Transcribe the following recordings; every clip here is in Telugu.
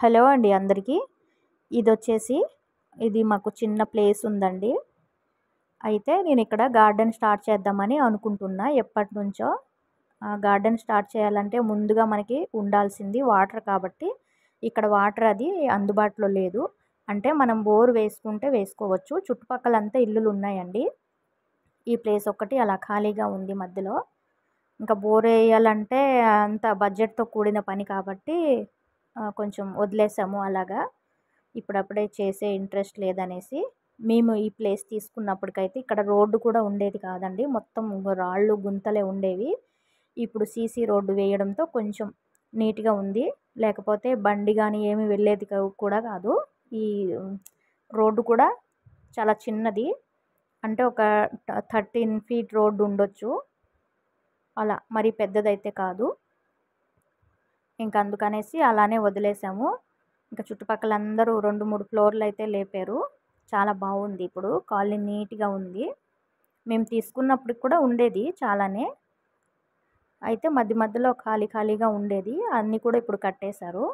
హలో అండి అందరికీ. ఇది మాకు చిన్న ప్లేస్ ఉందండి. అయితే నేను ఇక్కడ గార్డెన్ స్టార్ట్ చేద్దామని అనుకుంటున్నా ఎప్పటినుంచో. గార్డెన్ స్టార్ట్ చేయాలంటే ముందుగా మనకి ఉండాల్సింది వాటర్ కాబట్టి ఇక్కడ వాటర్ అది అందుబాటులో లేదు. అంటే మనం బోర్ వేసుకుంటే వేసుకోవచ్చు. చుట్టుపక్కలంతా ఇల్లులు ఉన్నాయండి. ఈ ప్లేస్ ఒక్కటి అలా ఖాళీగా ఉంది మధ్యలో. ఇంకా బోర్ వేయాలంటే అంత బడ్జెట్‌తో కూడిన పని కాబట్టి కొంచెం వదిలేసాము అలాగా. ఇప్పుడప్పుడే చేసే ఇంట్రెస్ట్ లేదనేసి. మేము ఈ ప్లేస్ తీసుకున్నప్పటికైతే ఇక్కడ రోడ్డు కూడా ఉండేది కాదండి. మొత్తం రాళ్ళు, గుంతలే ఉండేవి. ఇప్పుడు సీసీ రోడ్డు వేయడంతో కొంచెం నీట్‌గా ఉంది. లేకపోతే బండి గాని ఏమి వెళ్ళేది కూడా కాదు. ఈ రోడ్డు కూడా చాలా చిన్నది. అంటే ఒక 13 ఫీట్ రోడ్డు ఉండొచ్చు. అలా మరీ పెద్దదైతే కాదు. ఇంక అందుకనేసి అలానే వదిలేసాము. ఇంకా చుట్టుపక్కల అందరూ 2, 3 ఫ్లోర్‌లయితే లేపారు. చాలా బాగుంది ఇప్పుడు. కాలనీ నీట్‌గా ఉంది. మేము తీసుకున్నప్పటికి కూడా ఉండేది చాలానే. అయితే మధ్య మధ్యలో ఖాళీగా ఉండేది. అన్నీ కూడా ఇప్పుడు కట్టేశారు.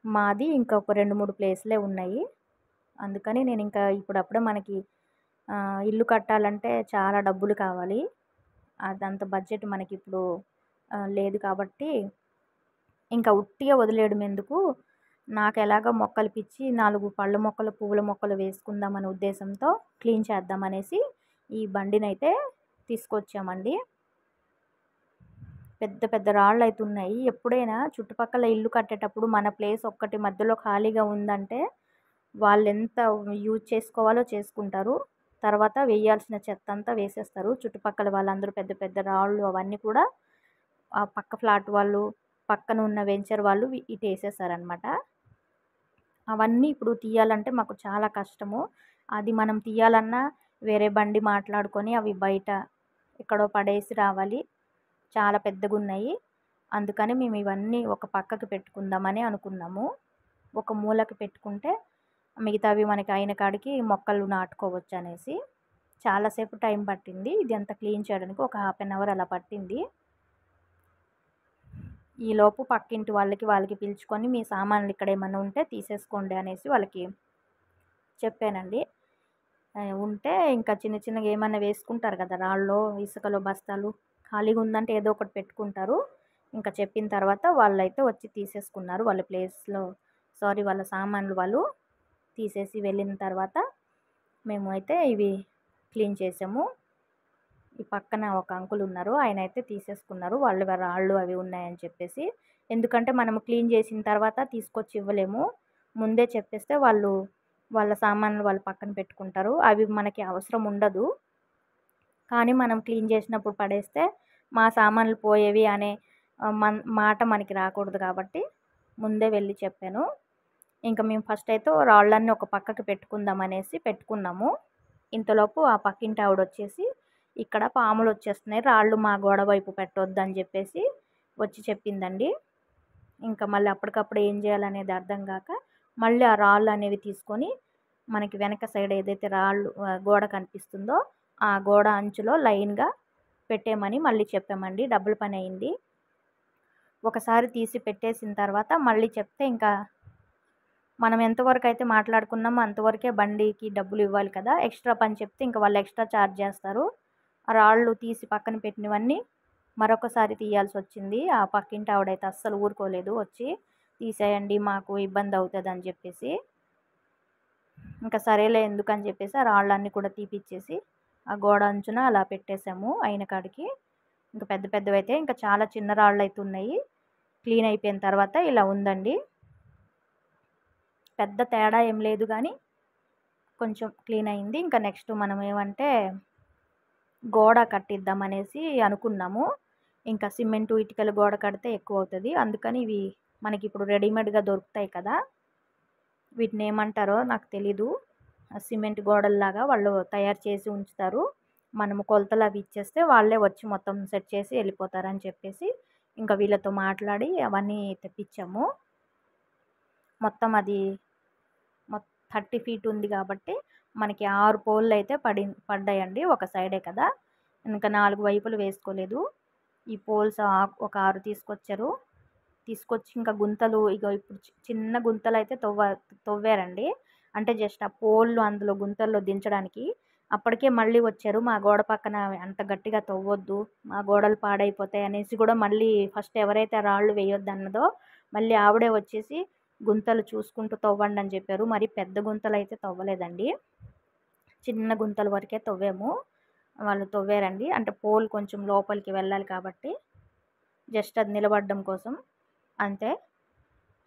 మాది ఇంకా ఒక 2, 3 ప్లేస్‌లే ఉన్నాయి. అందుకని నేనింకా ఇప్పుడప్పుడే మనకి ఇల్లు కట్టాలంటే చాలా డబ్బులు కావాలి. అదంత బడ్జెట్ మనకిప్పుడు లేదు కాబట్టి ఇంకా ఉట్టిగా వదిలేయడం ఎందుకు, నాకెలాగో మొక్కలు పిచ్చి 4 పళ్ళ మొక్కలు, పువ్వుల మొక్కలు వేసుకుందామనే ఉద్దేశంతో క్లీన్ చేద్దామనేసి ఈ బండినైతే తీసుకొచ్చామండి. పెద్ద పెద్ద రాళ్ళైతున్నాయి. ఎప్పుడైనా చుట్టుపక్కల ఇల్లు కట్టేటప్పుడు మన ప్లేస్ ఒక్కటి మధ్యలో ఖాళీగా ఉందంటే వాళ్ళెంత యూజ్ చేసుకోవాలో చేసుకుంటారు. తర్వాత వేయాల్సిన చెత్తంతా వేసేస్తారు. చుట్టుపక్కల వాళ్ళందరూ పెద్ద పెద్ద రాళ్ళు అవన్నీ కూడా ఆ పక్క ఫ్లాట్ వాళ్ళు, పక్కన ఉన్న వెంచర్ వాళ్ళు ఇటేసేసారనమాట. అవన్నీ ఇప్పుడు తీయాలంటే మాకు చాలా కష్టము. అది మనం తీయాలన్నా వేరే బండి మాట్లాడుకొని అవి బయట ఎక్కడో పడేసి రావాలి. చాలా పెద్దగున్నాయి. అందుకని మేము ఇవన్నీ ఒక పక్కకి పెట్టుకుందామని అనుకున్నాము. ఒక మూలకి పెట్టుకుంటే మిగతావి మనకి అయిన కాడికి మొక్కలు నాటుకోవచ్చనేసి. చాలాసేపు టైం పట్టింది. ఇదంతా క్లీన్ చేయడానికి ఒక హాఫ్ అన్ అవర్ అలా పట్టింది. ఈలోపు పక్కింటి వాళ్ళకి పిలుచుకొని మీ సామాన్లు ఇక్కడ ఏమన్నా ఉంటే తీసేసుకోండి అనేసి వాళ్ళకి చెప్పానండి. ఉంటే ఇంకా చిన్న చిన్నగా ఏమన్నా వేసుకుంటారు కదా రాళ్ళో, ఇసుకలో బస్తాలు ఖాళీగా ఉందంటే ఏదో ఒకటి పెట్టుకుంటారు. ఇంకా చెప్పిన తర్వాత వాళ్ళైతే వచ్చి తీసేసుకున్నారు. వాళ్ళ సామాన్లు వాళ్ళు తీసేసి వెళ్ళిన తర్వాత మేము అయితే ఇవి క్లీన్ చేసాము. ఈ పక్కన ఒక అంకుల్ ఉన్నారు. ఆయన అయితే తీసేసుకున్నారు. వాళ్ళు రాళ్ళు అవి ఉన్నాయని చెప్పేసి. ఎందుకంటే మనము క్లీన్ చేసిన తర్వాత తీసుకొచ్చి ఇవ్వలేము. ముందే చెప్పేస్తే వాళ్ళ సామాన్లు వాళ్ళు పక్కన పెట్టుకుంటారు. అవి మనకి అవసరం ఉండదు. కానీ మనం క్లీన్ చేసినప్పుడు పడేస్తే మా సామాన్లు పోయేవి అనే మాట మనకి రాకూడదు కాబట్టి ముందే వెళ్ళి చెప్పాను. ఇంకా మేము ఫస్ట్ అయితే రాళ్ళన్నీ ఒక పక్కకి పెట్టుకుందాం అనేసి పెట్టుకున్నాము. ఇంతలోపు ఆ పక్కింటి ఆవిడ వచ్చేసి ఇక్కడ పాములు వచ్చేస్తున్నాయి, రాళ్ళు మా గోడ వైపు పెట్టొద్దని చెప్పేసి వచ్చి చెప్పిందండి. ఇంకా మళ్ళీ అప్పటికప్పుడు ఏం చేయాలనేది అర్థం కాక మళ్ళీ ఆ రాళ్ళు అనేవి తీసుకొని మనకి వెనక సైడ్ ఏదైతే గోడ కనిపిస్తుందో ఆ గోడ అంచులో లైన్గా పెట్టేమని మళ్ళీ చెప్పామండి. డబుల్ పని అయింది. ఒకసారి తీసి పెట్టేసిన తర్వాత మళ్ళీ చెప్తే ఇంకా మనం ఎంతవరకు అయితే మాట్లాడుకున్నామో అంతవరకే బండికి డబ్బులు ఇవ్వాలి కదా. ఎక్స్ట్రా పని చెప్తే ఇంకా వాళ్ళు ఎక్స్ట్రా ఛార్జ్ చేస్తారు. ఆ రాళ్ళు తీసి పక్కన పెట్టినవన్నీ మరొకసారి తీయాల్సి వచ్చింది. ఆ పక్కింటి ఆవిడైతే అస్సలు ఊరుకోలేదు. వచ్చి తీసేయండి మాకు ఇబ్బంది అవుతుంది అని చెప్పేసి. ఇంకా సరేలే ఎందుకని చెప్పేసి ఆ రాళ్ళన్నీ కూడా తీపిచ్చేసి ఆ గోడ అంచున అలా పెట్టేసాము అయిన కాడికి. ఇంకా పెద్ద పెద్దవైతే ఇంకా చాలా చిన్న రాళ్ళు అయితే ఉన్నాయి. క్లీన్ అయిపోయిన తర్వాత ఇలా ఉందండి. పెద్ద తేడా ఏం లేదు కానీ కొంచెం క్లీన్ అయింది. ఇంకా నెక్స్ట్ మనం ఏమంటే గోడ కట్టిద్దాం అనేసి అనుకున్నాము. ఇంకా సిమెంటు ఇటుకల గోడ కడితే ఎక్కువ అవుతుంది. అందుకని ఇవి మనకి ఇప్పుడు రెడీమేడ్గా దొరుకుతాయి కదా, వీటిని ఏమంటారో నాకు తెలీదు. సిమెంట్ గోడల్లాగా వాళ్ళు తయారు చేసి ఉంచుతారు. మనము కొలతలు అవి ఇచ్చేస్తే వాళ్ళే వచ్చి మొత్తం సెట్ చేసి వెళ్ళిపోతారని చెప్పేసి ఇంకా వీళ్ళతో మాట్లాడి అవన్నీ తెప్పించాము. మొత్తం అది 30 ఫీట్ ఉంది కాబట్టి మనకి 6 పోల్లు అయితే పడ్డాయండి. ఒక సైడే కదా, ఇంకా 4 వైపులు వేసుకోలేదు. ఈ పోల్స్ ఒక 6 తీసుకొచ్చారు. తీసుకొచ్చి ఇంకా గుంతలు ఇగో ఇప్పుడు చిన్న గుంతలైతే తవ్వారండి. అంటే జస్ట్ ఆ పోల్లు అందులో గుంతల్లో దించడానికి. అప్పటికే మళ్ళీ వచ్చారు. మా గోడ పక్కన అంత గట్టిగా తవ్వొద్దు, మా గోడలు పాడైపోతాయి అనేసి కూడా మళ్ళీ ఫస్ట్ ఎవరైతే రాళ్ళు వేయొద్దన్నదో మళ్ళీ ఆవిడే వచ్చేసి గుంతలు చూసుకుంటూ తవ్వండని చెప్పారు. మరి పెద్ద గుంతలైతే తవ్వలేదండి. చిన్న గుంతల వరకే తవ్వాము. వాళ్ళు తవ్వారండి. అంటే పోల్ కొంచెం లోపలికి వెళ్ళాలి కాబట్టి జస్ట్ అది నిలబడడం కోసం అంతే.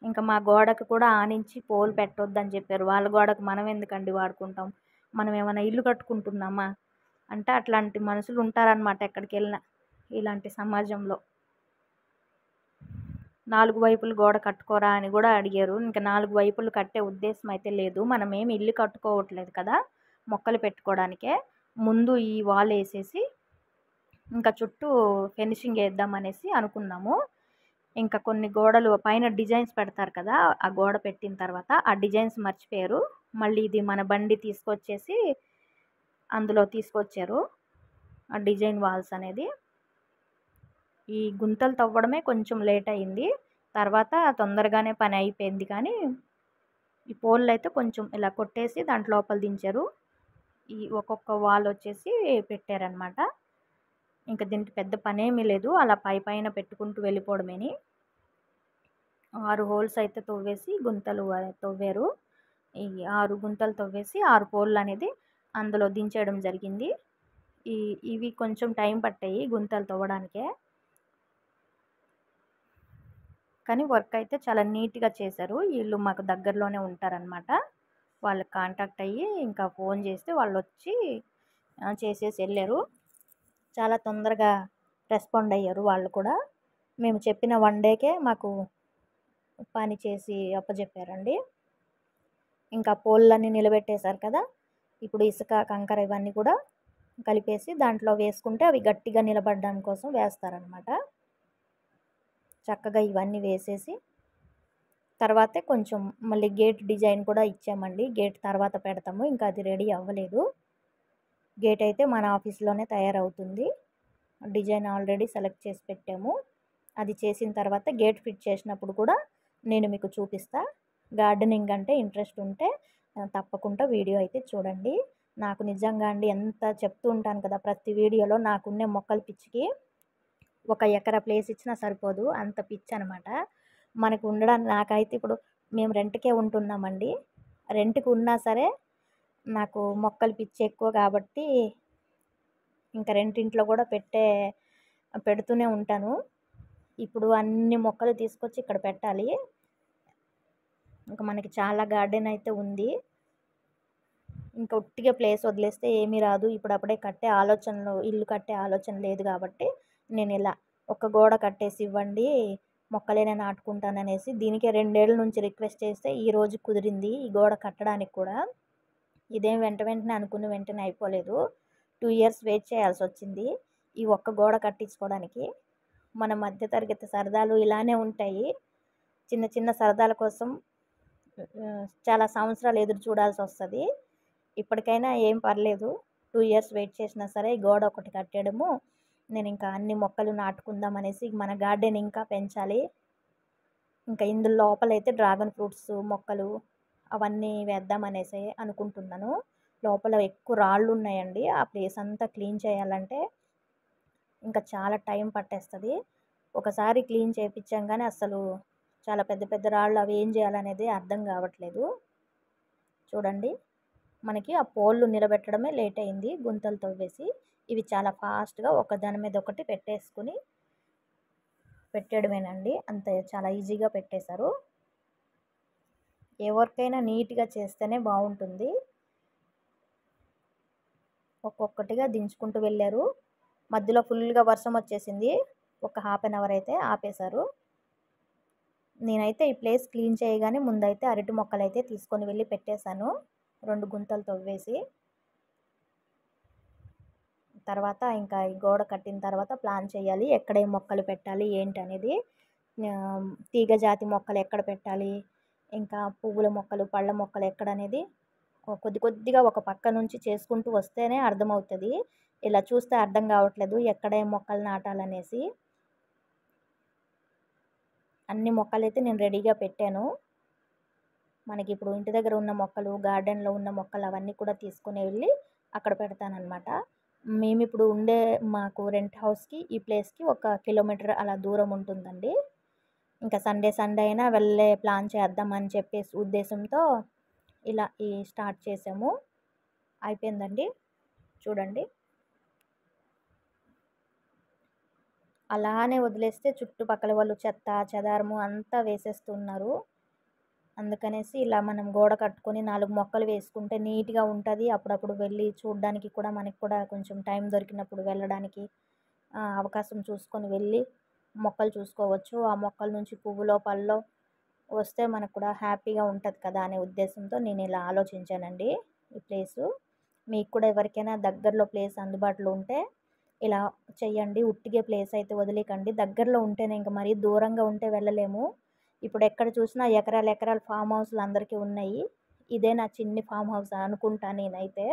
ఇంకా మా గోడకు కూడా ఆనించి పోల్ పెట్టొద్దని చెప్పారు. వాళ్ళ గోడకు మనం ఎందుకండి వాడుకుంటాం? మనం ఏమైనా ఇల్లు కట్టుకుంటున్నామా? అంటే అట్లాంటి మనుషులు ఉంటారనమాట ఎక్కడికెళ్ళినా ఇలాంటి సమాజంలో. 4 వైపులు గోడ కట్టుకోరా అని కూడా అడిగారు. ఇంకా 4 వైపులు కట్టే ఉద్దేశం అయితే లేదు. మనమేమి ఇల్లు కట్టుకోవట్లేదు కదా! మొక్కలు పెట్టుకోవడానికే. ముందు ఈ వాల్ ఏసేసి ఇంకా చుట్టూ ఫినిషింగ్ ఏద్దామనేసి అనుకున్నాము. ఇంకా కొన్ని గోడలు పైన డిజైన్స్ పెడతారు కదా! ఆ గోడ పెట్టిన తర్వాత ఆ డిజైన్స్ మర్చిపోయారు. మళ్ళీ ఇది మన బండి తీసుకొచ్చేసి అందులో తీసుకొచ్చారు ఆ డిజైన్ వాల్స్ అనేది. ఈ గుంతలు తవ్వడమే కొంచెం లేట్ అయింది. తర్వాత తొందరగానే పని అయిపోయింది. కానీ ఈ పోల్లయితే కొంచెం ఇలా కొట్టేసి దాంట్లో లోపల దించారు. ఈ ఒక్కొక్క వాల్ వచ్చేసి పెట్టారనమాట. ఇంకా దీనికి పెద్ద పనేమీ లేదు. అలా పైన పెట్టుకుంటూ వెళ్ళిపోవడమేని. 6 హోల్స్ అయితే తవ్వేసి గుంతలు తవ్వారు. ఈ 6 గుంతలు తవ్వేసి 6 పోల్లు అనేది అందులో దించేయడం జరిగింది. ఇవి కొంచెం టైం పట్టాయి గుంతలు తవ్వడానికే. కానీ వర్క్ అయితే చాలా నీట్‌గా చేశారు. వీళ్ళు మాకు దగ్గరలోనే ఉంటారనమాట. వాళ్ళకి కాంటాక్ట్ అయ్యి ఇంకా ఫోన్ చేస్తే వాళ్ళొచ్చి చేసేసి వెళ్ళారు. చాలా తొందరగా రెస్పాండ్ అయ్యారు వాళ్ళు కూడా. మేము చెప్పిన 1 డేకే మాకు పని చేసి అప్పజెప్పారండి. ఇంకా పోల్లన్నీ నిలబెట్టేశారు కదా! ఇప్పుడు ఇసుక, కంకర ఇవన్నీ కూడా కలిపేసి దాంట్లో వేసుకుంటే అవి గట్టిగా నిలబడడం కోసం వేస్తారనమాట. చక్కగా ఇవన్నీ వేసేసి తర్వాతే కొంచెం మళ్ళీ గేట్ డిజైన్ కూడా ఇచ్చామండి. గేట్ తర్వాత పెడతాము. ఇంకా అది రెడీ అవ్వలేదు. గేట్ అయితే మన ఆఫీస్‌లోనే తయారవుతుంది. డిజైన్ ఆల్రెడీ సెలెక్ట్ చేసి పెట్టాము. అది చేసిన తర్వాత గేట్ ఫిట్ చేసినప్పుడు కూడా నేను మీకు చూపిస్తా. గార్డెనింగ్ అంటే ఇంట్రెస్ట్ ఉంటే తప్పకుండా వీడియో అయితే చూడండి. నాకు నిజంగా అండి ఎంత చెప్తూ ఉంటాను కదా ప్రతి వీడియోలో నాకున్న మొక్కల పిచ్చికి 1 ఎకరా ప్లేస్ ఇచ్చినా సరిపోదు. అంత పిచ్చనమాట. మనకు ఉండడానికి నాకైతే ఇప్పుడు మేము రెంట్‌కే ఉంటున్నామండి. రెంట్‌కి ఉన్నా సరే నాకు మొక్కల పిచ్చి ఎక్కువ కాబట్టి ఇంకా రెంటింట్లో కూడా పెడుతూనే ఉంటాను. ఇప్పుడు అన్ని మొక్కలు తీసుకొచ్చి ఇక్కడ పెట్టాలి. ఇంకా మనకి చాలా గార్డెన్ అయితే ఉంది. ఇంకా ఉట్టిగా ప్లేస్ వదిలేస్తే ఏమీ రాదు. ఇప్పుడప్పుడే ఇల్లు కట్టే ఆలోచన లేదు కాబట్టి నేను ఇలా ఒక గోడ కట్టేసి ఇవ్వండి, మొక్కలైనా నాటుకుంటాననేసి దీనికే 2 ఏళ్ల నుంచి రిక్వెస్ట్ చేస్తే ఈరోజు కుదిరింది ఈ గోడ కట్టడానికి కూడా. ఇదేం వెంటనే అనుకున్న వెంటనే అయిపోలేదు. 2 ఇయర్స్ వెయిట్ చేయాల్సొచ్చింది ఈ ఒక్క గోడ కట్టించుకోవడానికి. మన మధ్య తరగతి సరదాలు ఇలానే ఉంటాయి. చిన్న చిన్న సరదాల కోసం చాలా సంవత్సరాలు ఎదురు చూడాల్సొస్తది. ఇప్పటికైనా ఏం పర్లేదు. 2 ఇయర్స్ వెయిట్ చేసినా సరే ఈ గోడ ఒకటి కట్టేయడము, నేను ఇంకా అన్ని మొక్కలు నాటుకుందాం అనేసి మన గార్డెన్ ఇంకా పెంచాలి. ఇంకా ఇందులో లోపలైతే డ్రాగన్ ఫ్రూట్స్ మొక్కలు అవన్నీ వేద్దామనేసి అనుకుంటున్నాను. లోపల ఎక్కువ రాళ్ళు ఉన్నాయండి. ఆ ప్లేస్ అంతా క్లీన్ చేయాలంటే ఇంకా చాలా టైం పట్టేస్తది. ఒకసారి క్లీన్ చేపిచ్చాంగానే అసలు చాలా పెద్ద పెద్ద రాళ్ళు అవి ఏం చేయాలనేది అర్థం కావట్లేదు. చూడండి మనకి ఆ పోల్లు నిలబెట్టడమే లేట్ అయింది గుంతలు తవ్వేసి. ఇవి చాలా ఫాస్ట్‌గా ఒకదాని మీద ఒకటి పెట్టేయడమేనండి. అంతే చాలా ఈజీగా పెట్టేశారు. ఏ వర్క్ అయినా నీట్‌గా చేస్తేనే బాగుంటుంది. ఒక్కొక్కటిగా దించుకుంటూ వెళ్ళారు. మధ్యలో ఫుల్‌గా వర్షం వచ్చేసింది. ఒక హాఫ్ అన్ అవర్ అయితే ఆపేశారు. నేనైతే ఈ ప్లేస్ క్లీన్ చేయగానే ముందైతే అరటి మొక్కలైతే తీసుకొని వెళ్ళి పెట్టేశాను. 2 గుంతలు తవ్వేసి. తర్వాత ఇంకా ఈ గోడ కట్టిన తర్వాత ప్లాన్ చేయాలి. ఎక్కడ ఏ మొక్కలు పెట్టాలి ఏంటనేది. తీగ జాతి మొక్కలు ఎక్కడ పెట్టాలి, ఇంకా పువ్వుల మొక్కలు, పళ్ళ మొక్కలు ఎక్కడనేది కొద్దిగా ఒక పక్క నుంచి చేసుకుంటూ వస్తేనే అర్థమవుతుంది. ఇలా చూస్తే అర్థం కావట్లేదు ఎక్కడ ఏ మొక్కలు నాటాలనేసి. అన్ని మొక్కలైతే నేను రెడీగా పెట్టాను. మనకి ఇప్పుడు ఇంటి దగ్గర ఉన్న మొక్కలు, గార్డెన్‌లో ఉన్న మొక్కలు అవన్నీ కూడా తీసుకొని వెళ్ళి అక్కడ పెడతాననమాట. మేమిప్పుడు ఉండే మాకు రెంట్ హౌస్‌కి, ఈ ప్లేస్‌కి 1 కిలోమీటర్ అలా దూరం ఉంటుందండి. ఇంకా సండే సండే అయినా వెళ్ళే ప్లాన్ చేద్దామని చెప్పేసి ఉద్దేశంతో ఇలా స్టార్ట్ చేసాము. అయిపోయిందండి. చూడండి. అలానే వదిలేస్తే చుట్టుపక్కల వాళ్ళు చెత్త, చెదారము అంతా వేసేస్తున్నారు. అందుకనేసి ఇలా మనం గోడ కట్టుకొని 4 మొక్కలు వేసుకుంటే నీట్‌గా ఉంటది. అప్పుడప్పుడు వెళ్ళి చూడ్డానికి కూడా మనకి కూడా కొంచెం టైం దొరికినప్పుడు వెళ్ళడానికి అవకాశం చూసుకొని వెళ్ళి మొక్కలు చూసుకోవచ్చు. ఆ మొక్కల నుంచి పువ్వులో, పళ్ళో వస్తే మనకు కూడా హ్యాపీగా ఉంటది కదా అనే ఉద్దేశంతో నేను ఇలా ఆలోచించానండి ఈ ప్లేసు. మీకు కూడా ఎవరికైనా దగ్గరలో ప్లేస్ అందుబాటులో ఉంటే ఇలా చెయ్యండి. ఉట్టిగే ప్లేస్ అయితే వదిలేయకండి. దగ్గరలో ఉంటేనే ఇంక మరీ దూరంగా ఉంటే వెళ్ళలేము. ఇప్పుడు ఎక్కడ చూసినా ఎకరాలు ఎకరాలు ఫామ్ హౌస్‌లు అందరికీ ఉన్నాయి. ఇదే నా చిన్ని ఫామ్ హౌస్ అనుకుంటా నేనైతే.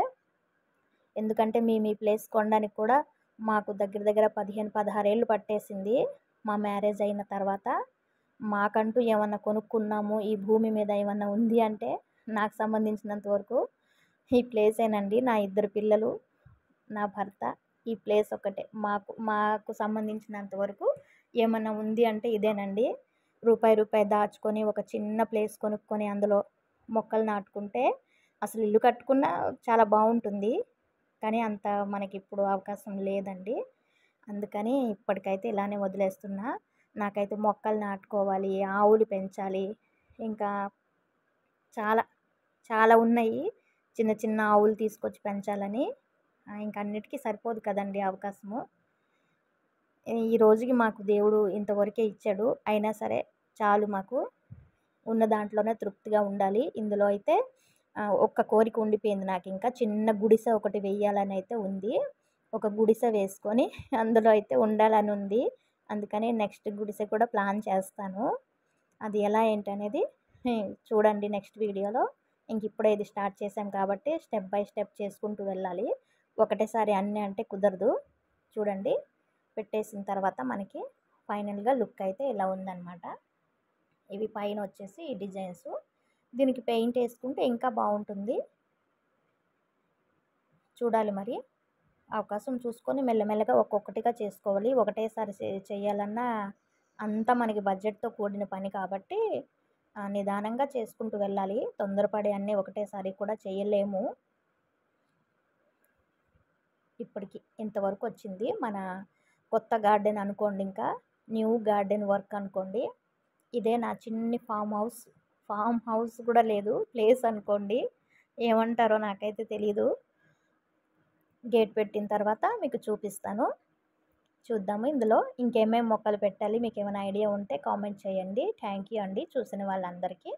ఎందుకంటే మేము ఈ ప్లేస్ కొనడానికి కూడా మాకు దగ్గర దగ్గర 15, 16 ఏళ్ళు పట్టేసింది. మా మ్యారేజ్ అయిన తర్వాత. మాకంటూ ఏమన్నా కొనుక్కున్నాము, ఈ భూమి మీద ఏమన్నా ఉంది అంటే నాకు సంబంధించినంత వరకు ఈ ప్లేసేనండి. నా 2 పిల్లలు, నా భర్త, ఈ ప్లేస్ ఒక్కటే. మాకు సంబంధించినంత వరకు ఏమన్నా ఉంది అంటే ఇదేనండి. రూపాయి, రూపాయి దాచుకొని ఒక చిన్న ప్లేస్ కొనుక్కొని అందులో మొక్కలు నాటుకుంటే అసలు ఇల్లు కట్టుకున్నా చాలా బావుంటుంది. కానీ అంత మనకిప్పుడు అవకాశం లేదండి. అందుకని ఇప్పటికైతే ఇలానే వదిలేస్తున్నా. నాకైతే మొక్కలు నాటుకోవాలి, ఆవులు పెంచాలి, ఇంకా చాలా, చాలా ఉన్నాయి. చిన్న చిన్న ఆవులు తీసుకొచ్చి పెంచాలని. ఇంక అన్నిటికి సరిపోదు కదండీ అవకాశము. ఈ రోజుకి మాకు దేవుడు ఇంతవరకే ఇచ్చాడు. అయినా సరే చాలు మాకు. ఉన్న దాంట్లోనే తృప్తిగా ఉండాలి. ఇందులో అయితే ఒక్క కోరిక ఉండిపోయింది నాకింకా. చిన్న గుడిసె ఒకటి వెయ్యాలని అయితే ఉంది. ఒక గుడిసె వేసుకొని అందులో అయితే ఉండాలని ఉంది. అందుకని నెక్స్ట్ గుడిసె కూడా ప్లాన్ చేస్తాను. అది ఎలా ఏంటనేది చూడండి నెక్స్ట్ వీడియోలో. ఇప్పుడే ఇది స్టార్ట్ చేశాం కాబట్టి స్టెప్ బై స్టెప్ చేసుకుంటూ వెళ్ళాలి. ఒకటేసారి అన్నీ అంటే కుదరదు. చూడండి. పెట్టేసిన తర్వాత మనకి ఫైనల్‌గా లుక్ అయితే ఇలా ఉందనమాట. ఇవి పైన వచ్చేసి ఈ డిజైన్స్. దీనికి పెయింట్ వేసుకుంటే ఇంకా బాగుంటుంది. చూడాలి మరి. అవకాశం చూసుకొని మెల్లమెల్లగా ఒక్కొక్కటిగా చేసుకోవాలి. ఒకటేసారి చేయాలన్నా అంతా మనకి బడ్జెట్‌తో కూడిన పని కాబట్టి నిదానంగా చేసుకుంటూ వెళ్ళాలి. తొందరపడి అన్నీ ఒకటేసారి కూడా చేయలేము. ఇప్పటికి ఇంతవరకు వచ్చింది. మన కొత్త గార్డెన్ అనుకోండి ఇంకా. న్యూ గార్డెన్ వర్క్ అనుకోండి. ఇదే నా చిన్ని ఫామ్ హౌస్. ఫామ్ హౌస్ కూడా లేదు. ప్లేస్ అనుకోండి. ఏమంటారో నాకైతే తెలీదు. గేట్ పెట్టిన తర్వాత మీకు చూపిస్తాను. చూద్దాము ఇందులో ఇంకేమేం మొక్కలు పెట్టాలి మీకేమైనా ఐడియా ఉంటే కామెంట్ చేయండి. థ్యాంక్ యూ అండి చూసిన వాళ్ళందరికీ.